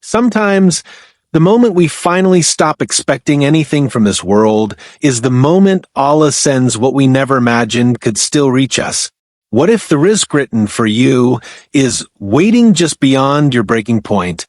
Sometimes, the moment we finally stop expecting anything from this world is the moment Allah sends what we never imagined could still reach us. What if the rizq written for you is waiting just beyond your breaking point?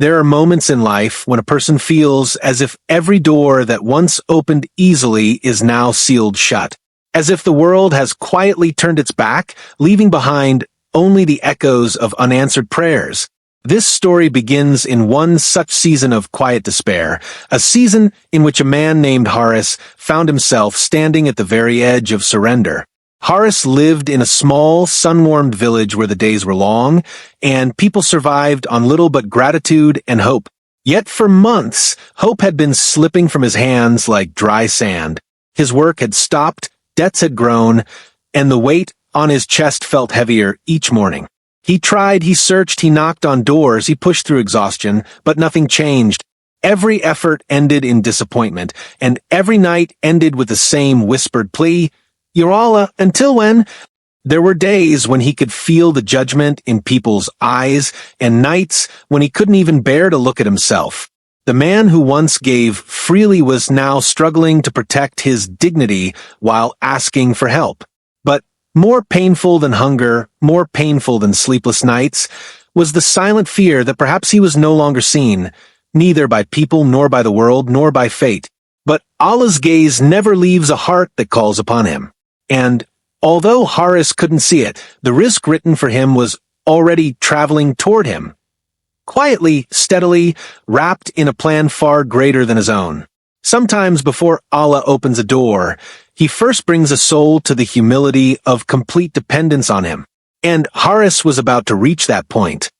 There are moments in life when a person feels as if every door that once opened easily is now sealed shut. As if the world has quietly turned its back, leaving behind only the echoes of unanswered prayers. This story begins in one such season of quiet despair, a season in which a man named Haris found himself standing at the very edge of surrender. Haris lived in a small, sun-warmed village where the days were long, and people survived on little but gratitude and hope. Yet for months, hope had been slipping from his hands like dry sand. His work had stopped, debts had grown, and the weight on his chest felt heavier each morning. He tried, he searched, he knocked on doors, he pushed through exhaustion, but nothing changed. Every effort ended in disappointment, and every night ended with the same whispered plea, "Ya Allah, until when?" There were days when he could feel the judgment in people's eyes, and nights when he couldn't even bear to look at himself. The man who once gave freely was now struggling to protect his dignity while asking for help. But more painful than hunger, more painful than sleepless nights, was the silent fear that perhaps he was no longer seen, neither by people nor by the world nor by fate. But Allah's gaze never leaves a heart that calls upon him. And although Haris couldn't see it, the rizq written for him was already traveling toward him. Quietly, steadily, wrapped in a plan far greater than his own. Sometimes before Allah opens a door, he first brings a soul to the humility of complete dependence on him. And Haris was about to reach that point.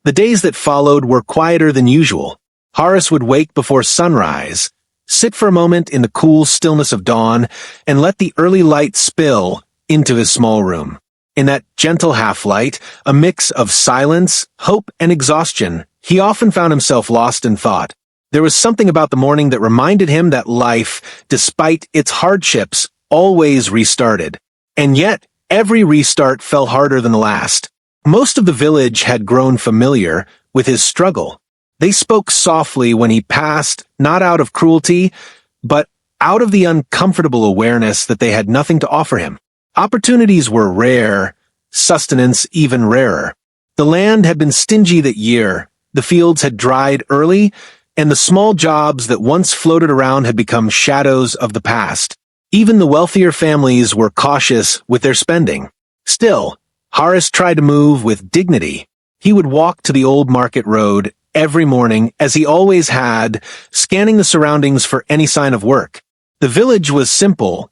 The days that followed were quieter than usual. Haris would wake before sunrise, sit for a moment in the cool stillness of dawn, and let the early light spill into his small room. In that gentle half-light, a mix of silence, hope, and exhaustion, he often found himself lost in thought. There was something about the morning that reminded him that life, despite its hardships, always restarted. And yet, every restart fell harder than the last. Most of the village had grown familiar with his struggle. They spoke softly when he passed, not out of cruelty, but out of the uncomfortable awareness that they had nothing to offer him. Opportunities were rare, sustenance even rarer. The land had been stingy that year, the fields had dried early, and the small jobs that once floated around had become shadows of the past. Even the wealthier families were cautious with their spending. Still, Haris tried to move with dignity. He would walk to the old market road every morning, as he always had, scanning the surroundings for any sign of work. The village was simple.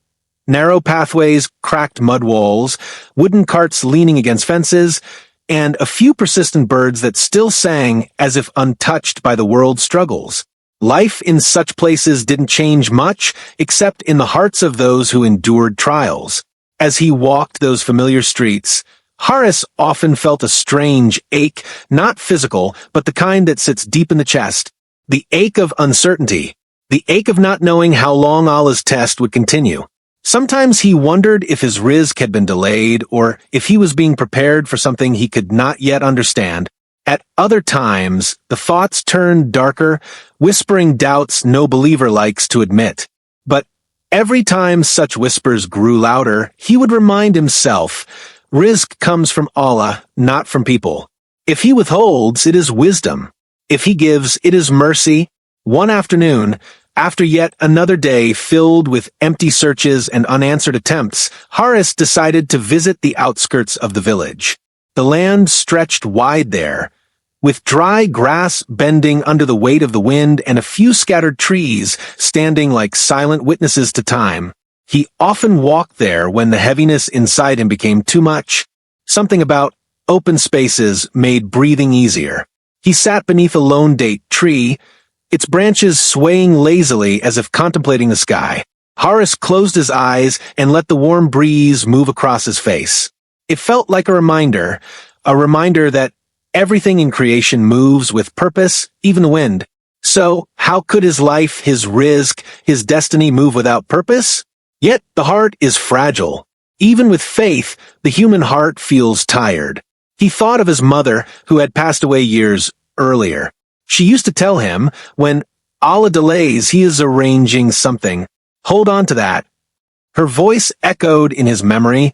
Narrow pathways, cracked mud walls, wooden carts leaning against fences, and a few persistent birds that still sang as if untouched by the world's struggles. Life in such places didn't change much, except in the hearts of those who endured trials. As he walked those familiar streets, Haris often felt a strange ache, not physical, but the kind that sits deep in the chest. The ache of uncertainty. The ache of not knowing how long Allah's test would continue. Sometimes he wondered if his rizq had been delayed, or if he was being prepared for something he could not yet understand. At other times, the thoughts turned darker, whispering doubts no believer likes to admit. But every time such whispers grew louder, he would remind himself, rizq comes from Allah, not from people. If he withholds, it is wisdom. If he gives, it is mercy. One afternoon, after yet another day filled with empty searches and unanswered attempts, Haris decided to visit the outskirts of the village. The land stretched wide there, with dry grass bending under the weight of the wind and a few scattered trees standing like silent witnesses to time. He often walked there when the heaviness inside him became too much. Something about open spaces made breathing easier. He sat beneath a lone date tree, its branches swaying lazily as if contemplating the sky. Haris closed his eyes and let the warm breeze move across his face. It felt like a reminder that everything in creation moves with purpose, even the wind. So, how could his life, his rizq, his destiny move without purpose? Yet, the heart is fragile. Even with faith, the human heart feels tired. He thought of his mother, who had passed away years earlier. She used to tell him, when Allah delays, he is arranging something. Hold on to that. Her voice echoed in his memory,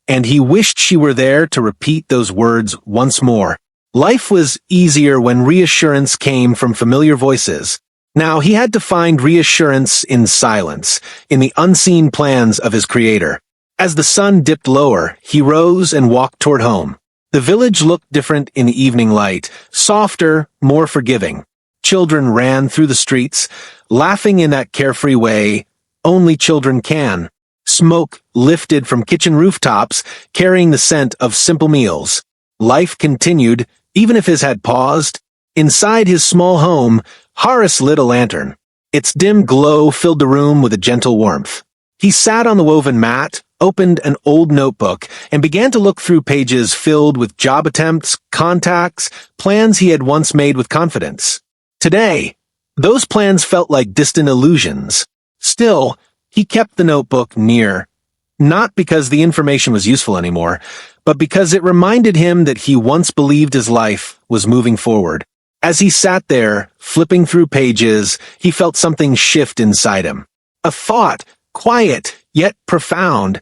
and he wished she were there to repeat those words once more. Life was easier when reassurance came from familiar voices. Now he had to find reassurance in silence, in the unseen plans of his Creator. As the sun dipped lower, he rose and walked toward home. The village looked different in the evening light, softer, more forgiving. Children ran through the streets, laughing in that carefree way only children can. Smoke lifted from kitchen rooftops, carrying the scent of simple meals. Life continued, even if his had paused. Inside his small home, Horace lit a lantern. Its dim glow filled the room with a gentle warmth. He sat on the woven mat, opened an old notebook, and began to look through pages filled with job attempts, contacts, plans he had once made with confidence. Today, those plans felt like distant illusions. Still, he kept the notebook near, not because the information was useful anymore, but because it reminded him that he once believed his life was moving forward. As he sat there, flipping through pages, he felt something shift inside him. A thought, quiet, yet profound.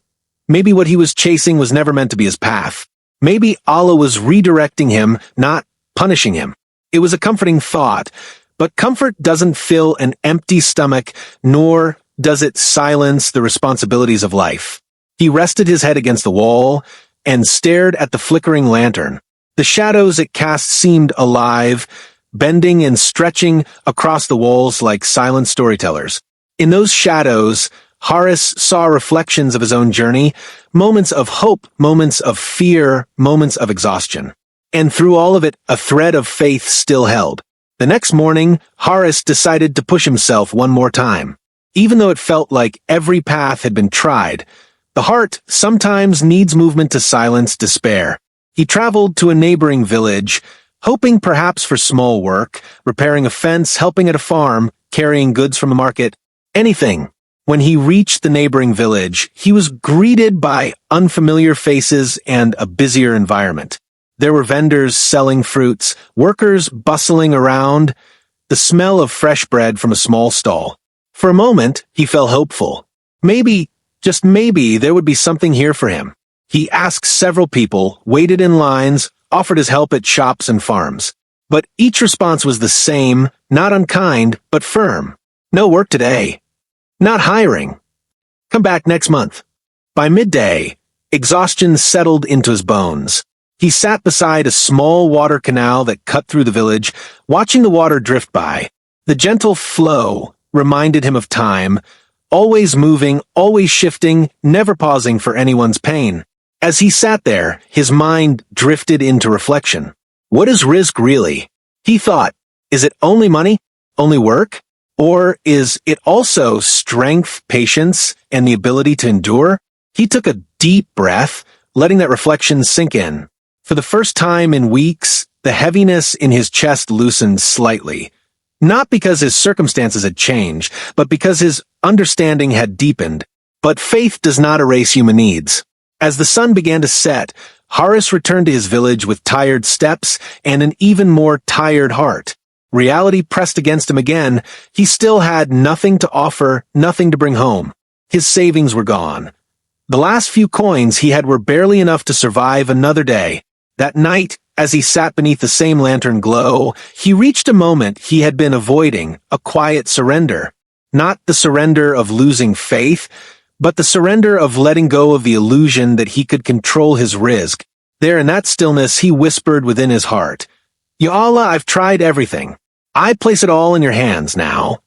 Maybe what he was chasing was never meant to be his path. Maybe Allah was redirecting him, not punishing him. It was a comforting thought, but comfort doesn't fill an empty stomach, nor does it silence the responsibilities of life. He rested his head against the wall and stared at the flickering lantern. The shadows it cast seemed alive, bending and stretching across the walls like silent storytellers. In those shadows, Horace saw reflections of his own journey, moments of hope, moments of fear, moments of exhaustion. And through all of it, a thread of faith still held. The next morning, Horace decided to push himself one more time. Even though it felt like every path had been tried, the heart sometimes needs movement to silence despair. He traveled to a neighboring village, hoping perhaps for small work, repairing a fence, helping at a farm, carrying goods from the market, anything. When he reached the neighboring village, he was greeted by unfamiliar faces and a busier environment. There were vendors selling fruits, workers bustling around, the smell of fresh bread from a small stall. For a moment, he felt hopeful. Maybe, just maybe, there would be something here for him. He asked several people, waited in lines, offered his help at shops and farms. But each response was the same, not unkind, but firm. No work today. Not hiring. Come back next month. By midday, exhaustion settled into his bones. He sat beside a small water canal that cut through the village, watching the water drift by. The gentle flow reminded him of time, always moving, always shifting, never pausing for anyone's pain. As he sat there, his mind drifted into reflection. What is Rizq really? He thought, is it only money? Only work? Or is it also strength, patience, and the ability to endure? He took a deep breath, letting that reflection sink in. For the first time in weeks, the heaviness in his chest loosened slightly. Not because his circumstances had changed, but because his understanding had deepened. But faith does not erase human needs. As the sun began to set, Horace returned to his village with tired steps and an even more tired heart. Reality pressed against him again. He still had nothing to offer, nothing to bring home. His savings were gone. The last few coins he had were barely enough to survive another day. That night, as he sat beneath the same lantern glow, he reached a moment he had been avoiding, a quiet surrender. Not the surrender of losing faith, but the surrender of letting go of the illusion that he could control his rizq. There in that stillness he whispered within his heart, Ya Allah, I've tried everything. I place it all in your hands now.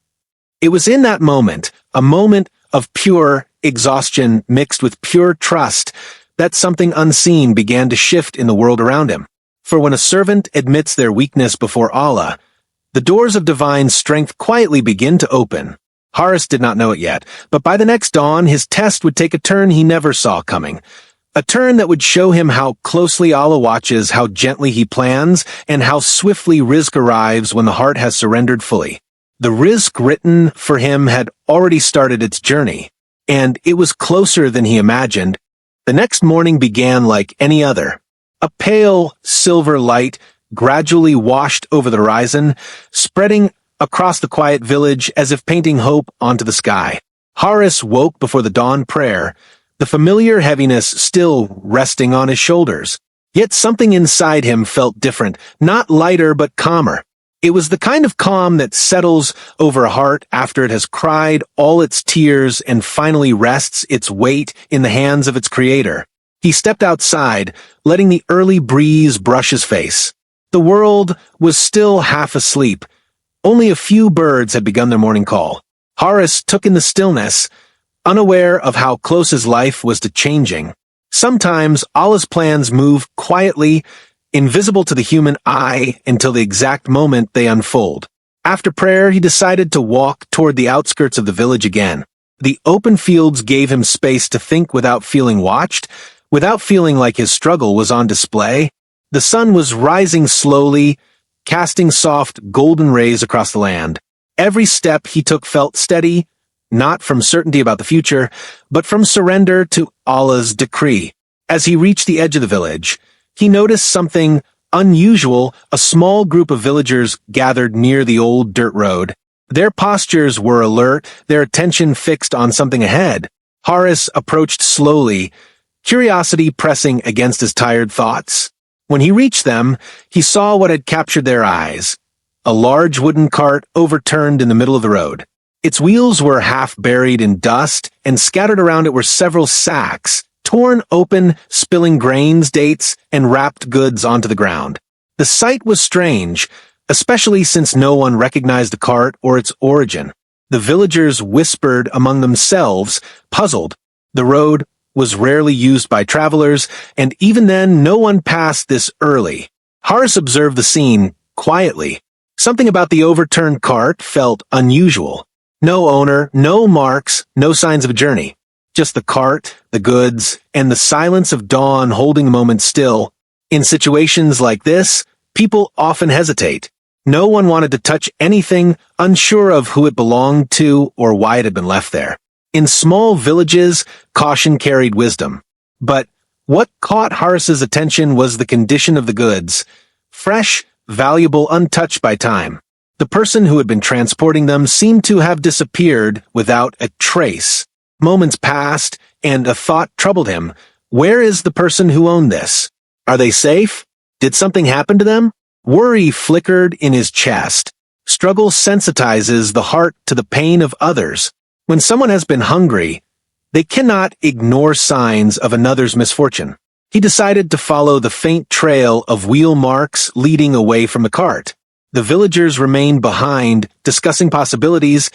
It was in that moment, a moment of pure exhaustion mixed with pure trust, that something unseen began to shift in the world around him. For when a servant admits their weakness before Allah, the doors of divine strength quietly begin to open. Horace did not know it yet, but by the next dawn his test would take a turn he never saw coming. A turn that would show him how closely Allah watches, how gently he plans, and how swiftly rizq arrives when the heart has surrendered fully. The rizq written for him had already started its journey, and it was closer than he imagined. The next morning began like any other. A pale, silver light gradually washed over the horizon, spreading across the quiet village as if painting hope onto the sky. Horace woke before the dawn prayer, the familiar heaviness still resting on his shoulders. Yet something inside him felt different, not lighter but calmer. It was the kind of calm that settles over a heart after it has cried all its tears and finally rests its weight in the hands of its creator. He stepped outside, letting the early breeze brush his face. The world was still half asleep. Only a few birds had begun their morning call. Horace took in the stillness, unaware of how close his life was to changing. Sometimes Allah's plans move quietly, invisible to the human eye until the exact moment they unfold. After prayer, he decided to walk toward the outskirts of the village again. The open fields gave him space to think without feeling watched, without feeling like his struggle was on display. The sun was rising slowly, casting soft, golden rays across the land. Every step he took felt steady, not from certainty about the future, but from surrender to Allah's decree. As he reached the edge of the village, he noticed something unusual. A small group of villagers gathered near the old dirt road. Their postures were alert, their attention fixed on something ahead. Horace approached slowly, curiosity pressing against his tired thoughts. When he reached them, he saw what had captured their eyes. A large wooden cart overturned in the middle of the road. Its wheels were half buried in dust, and scattered around it were several sacks, torn open, spilling grains, dates, and wrapped goods onto the ground. The sight was strange, especially since no one recognized the cart or its origin. The villagers whispered among themselves, puzzled. The road was rarely used by travelers, and even then no one passed this early. Horace observed the scene quietly. Something about the overturned cart felt unusual. No owner, no marks, no signs of a journey. Just the cart, the goods, and the silence of dawn holding the moment still. In situations like this, people often hesitate. No one wanted to touch anything, unsure of who it belonged to or why it had been left there. In small villages, caution carried wisdom. But what caught Horace's attention was the condition of the goods. Fresh, valuable, untouched by time. The person who had been transporting them seemed to have disappeared without a trace. Moments passed, and a thought troubled him. Where is the person who owned this? Are they safe? Did something happen to them? Worry flickered in his chest. Struggle sensitizes the heart to the pain of others. When someone has been hungry, they cannot ignore signs of another's misfortune. He decided to follow the faint trail of wheel marks leading away from the cart. The villagers remained behind, discussing possibilities,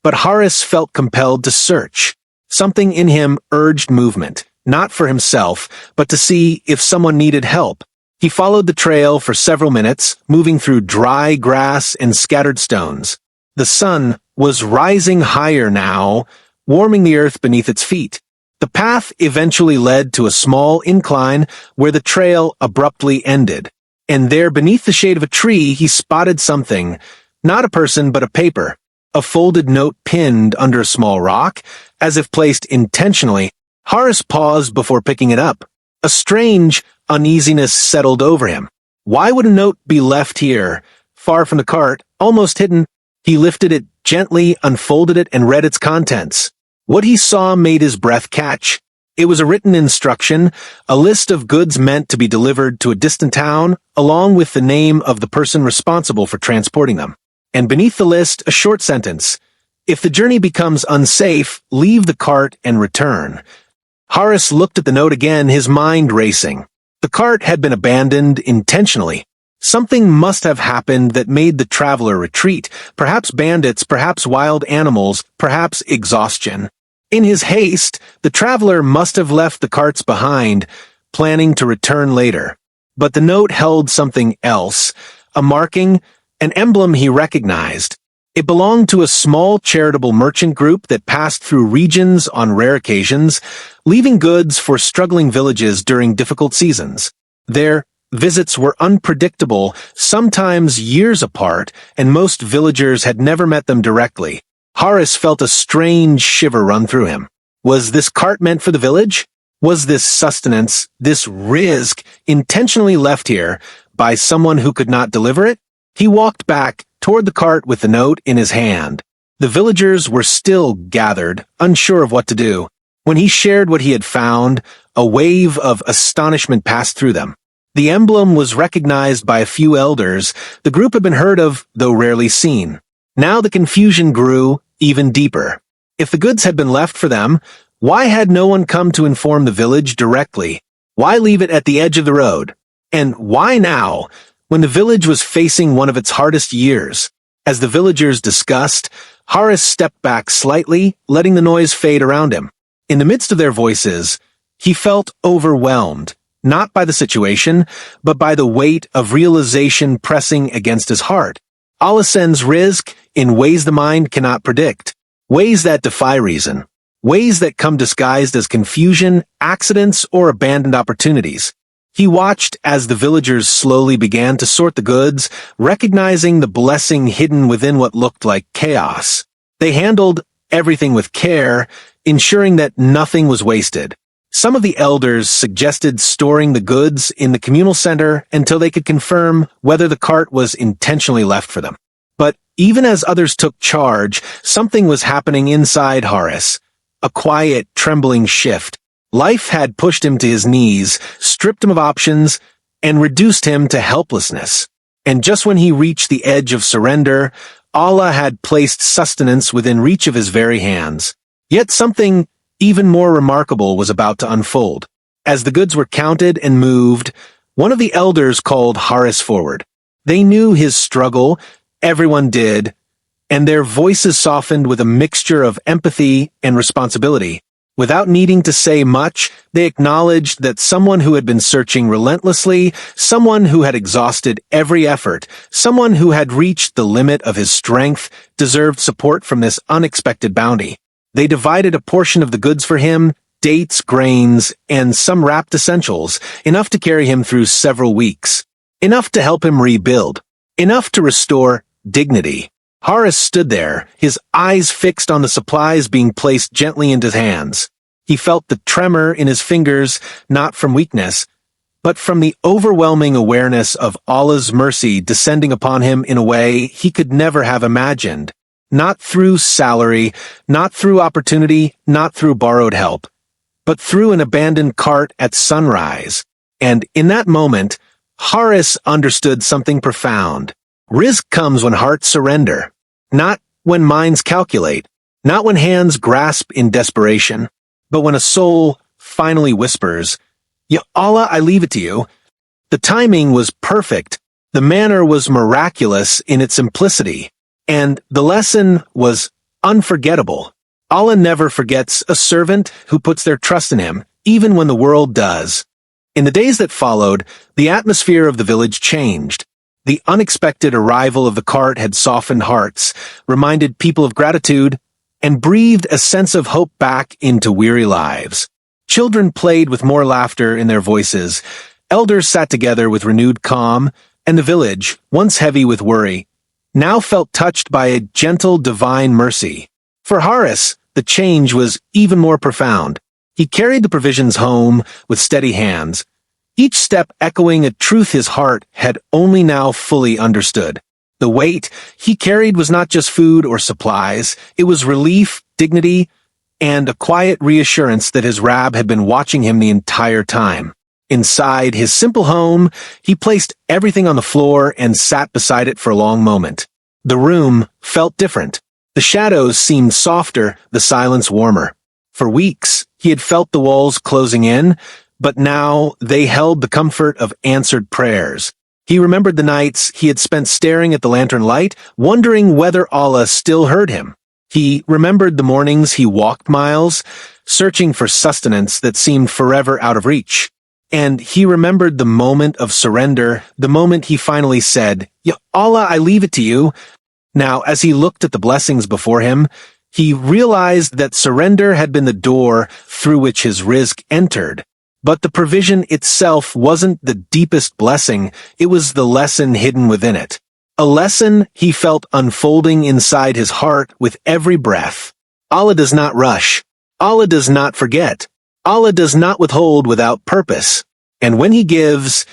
but Horace felt compelled to search. Something in him urged movement, not for himself, but to see if someone needed help. He followed the trail for several minutes, moving through dry grass and scattered stones. The sun was rising higher now, warming the earth beneath its feet. The path eventually led to a small incline where the trail abruptly ended. And there, beneath the shade of a tree, he spotted something, not a person but a paper. A folded note pinned under a small rock, as if placed intentionally. Horace paused before picking it up. A strange uneasiness settled over him. Why would a note be left here, far from the cart, almost hidden? He lifted it gently, unfolded it, and read its contents. What he saw made his breath catch. It was a written instruction, a list of goods meant to be delivered to a distant town, along with the name of the person responsible for transporting them. And beneath the list, a short sentence. If the journey becomes unsafe, leave the cart and return. Horace looked at the note again, his mind racing. The cart had been abandoned intentionally. Something must have happened that made the traveler retreat. Perhaps bandits, perhaps wild animals, perhaps exhaustion. In his haste, the traveler must have left the carts behind, planning to return later. But the note held something else, a marking, an emblem he recognized. It belonged to a small charitable merchant group that passed through regions on rare occasions, leaving goods for struggling villages during difficult seasons. Their visits were unpredictable, sometimes years apart, and most villagers had never met them directly. Horace felt a strange shiver run through him. Was this cart meant for the village? Was this sustenance, this rizq, intentionally left here by someone who could not deliver it? He walked back toward the cart with the note in his hand. The villagers were still gathered, unsure of what to do. When he shared what he had found, a wave of astonishment passed through them. The emblem was recognized by a few elders. The group had been heard of, though rarely seen. Now the confusion grew even deeper. If the goods had been left for them, why had no one come to inform the village directly? Why leave it at the edge of the road? And why now, when the village was facing one of its hardest years? As the villagers discussed, Horace stepped back slightly, letting the noise fade around him. In the midst of their voices, he felt overwhelmed, not by the situation, but by the weight of realization pressing against his heart. Allah sends Rizq in ways the mind cannot predict, ways that defy reason, ways that come disguised as confusion, accidents, or abandoned opportunities. He watched as the villagers slowly began to sort the goods, recognizing the blessing hidden within what looked like chaos. They handled everything with care, ensuring that nothing was wasted. Some of the elders suggested storing the goods in the communal center until they could confirm whether the cart was intentionally left for them. But even as others took charge, something was happening inside Horace. A quiet, trembling shift. Life had pushed him to his knees, stripped him of options, and reduced him to helplessness. And just when he reached the edge of surrender, Allah had placed sustenance within reach of his very hands. Yet something even more remarkable was about to unfold. As the goods were counted and moved, one of the elders called Horace forward. They knew his struggle, everyone did, and their voices softened with a mixture of empathy and responsibility. Without needing to say much, they acknowledged that someone who had been searching relentlessly, someone who had exhausted every effort, someone who had reached the limit of his strength, deserved support from this unexpected bounty. They divided a portion of the goods for him, dates, grains, and some wrapped essentials, enough to carry him through several weeks. Enough to help him rebuild. Enough to restore dignity. Horace stood there, his eyes fixed on the supplies being placed gently into his hands. He felt the tremor in his fingers, not from weakness, but from the overwhelming awareness of Allah's mercy descending upon him in a way he could never have imagined. Not through salary, not through opportunity, not through borrowed help, but through an abandoned cart at sunrise. And in that moment, Horace understood something profound. Rizq comes when hearts surrender, not when minds calculate, not when hands grasp in desperation, but when a soul finally whispers, "Ya Allah, I leave it to you." The timing was perfect, the manner was miraculous in its simplicity, and the lesson was unforgettable. Allah never forgets a servant who puts their trust in him, even when the world does. In the days that followed, the atmosphere of the village changed. The unexpected arrival of the cart had softened hearts, reminded people of gratitude, and breathed a sense of hope back into weary lives. Children played with more laughter in their voices, elders sat together with renewed calm, and the village, once heavy with worry, now felt touched by a gentle divine mercy. For Horace, the change was even more profound. He carried the provisions home with steady hands, each step echoing a truth his heart had only now fully understood. The weight he carried was not just food or supplies, it was relief, dignity, and a quiet reassurance that his Rab had been watching him the entire time. Inside his simple home, he placed everything on the floor and sat beside it for a long moment. The room felt different. The shadows seemed softer, the silence warmer. For weeks, he had felt the walls closing in, but now they held the comfort of answered prayers. He remembered the nights he had spent staring at the lantern light, wondering whether Allah still heard him. He remembered the mornings he walked miles, searching for sustenance that seemed forever out of reach. And he remembered the moment of surrender, the moment he finally said, "Ya Allah, I leave it to you." Now, as he looked at the blessings before him, he realized that surrender had been the door through which his rizq entered. But the provision itself wasn't the deepest blessing, it was the lesson hidden within it. A lesson he felt unfolding inside his heart with every breath. Allah does not rush. Allah does not forget. Allah does not withhold without purpose. And when he gives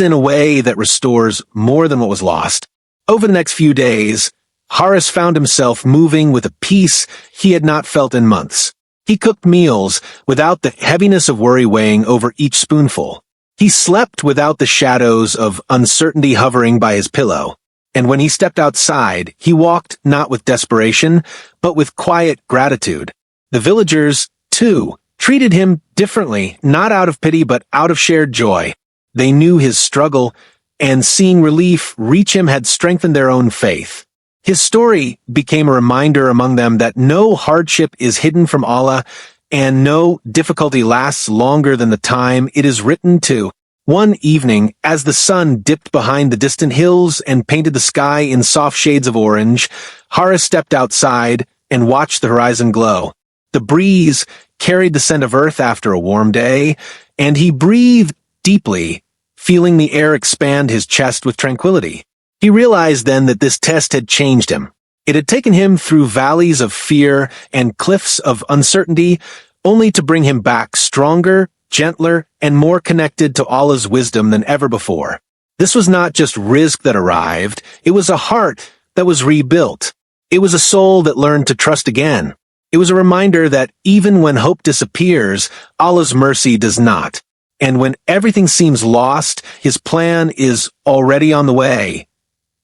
in a way that restores more than what was lost. Over the next few days, Horace found himself moving with a peace he had not felt in months. He cooked meals without the heaviness of worry weighing over each spoonful. He slept without the shadows of uncertainty hovering by his pillow. And when he stepped outside, he walked not with desperation, but with quiet gratitude. The villagers, too, treated him differently, not out of pity but out of shared joy. They knew his struggle, and seeing relief reach him had strengthened their own faith. His story became a reminder among them that no hardship is hidden from Allah, and no difficulty lasts longer than the time it is written to. One evening, as the sun dipped behind the distant hills and painted the sky in soft shades of orange, Horace stepped outside and watched the horizon glow. The breeze carried the scent of earth after a warm day, and he breathed deeply, feeling the air expand his chest with tranquility. He realized then that this test had changed him. It had taken him through valleys of fear and cliffs of uncertainty, only to bring him back stronger, gentler, and more connected to Allah's wisdom than ever before. This was not just rizq that arrived, it was a heart that was rebuilt. It was a soul that learned to trust again. It was a reminder that even when hope disappears, Allah's mercy does not. And when everything seems lost, His plan is already on the way.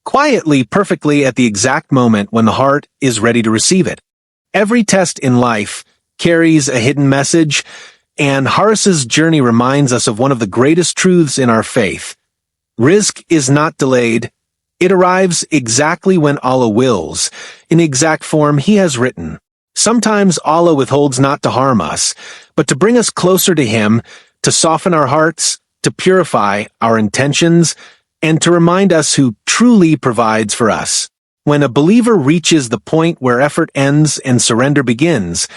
Quietly, perfectly at the exact moment when the heart is ready to receive it. Every test in life carries a hidden message, and Horace's journey reminds us of one of the greatest truths in our faith. Rizq is not delayed. It arrives exactly when Allah wills, in the exact form He has written. Sometimes Allah withholds not to harm us, but to bring us closer to Him, to soften our hearts, to purify our intentions, and to remind us who truly provides for us. When a believer reaches the point where effort ends and surrender begins,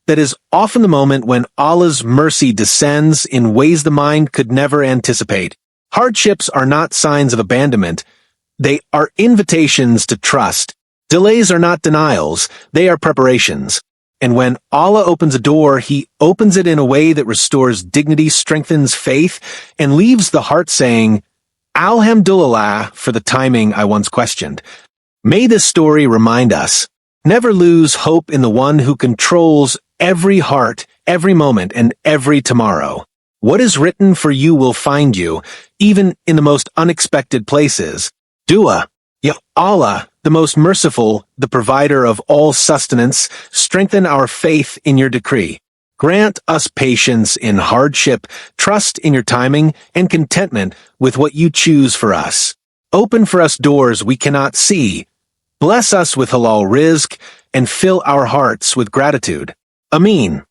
that is often the moment when Allah's mercy descends in ways the mind could never anticipate. Hardships are not signs of abandonment. They are invitations to trust. Delays are not denials. They are preparations. And when Allah opens a door, He opens it in a way that restores dignity, strengthens faith, and leaves the heart saying, Alhamdulillah for the timing I once questioned. May this story remind us, never lose hope in the one who controls every heart, every moment, and every tomorrow. What is written for you will find you, even in the most unexpected places. Dua. Ya Allah, the most merciful, the provider of all sustenance, strengthen our faith in your decree. Grant us patience in hardship, trust in your timing, and contentment with what you choose for us. Open for us doors we cannot see. Bless us with halal rizq, and fill our hearts with gratitude. Ameen.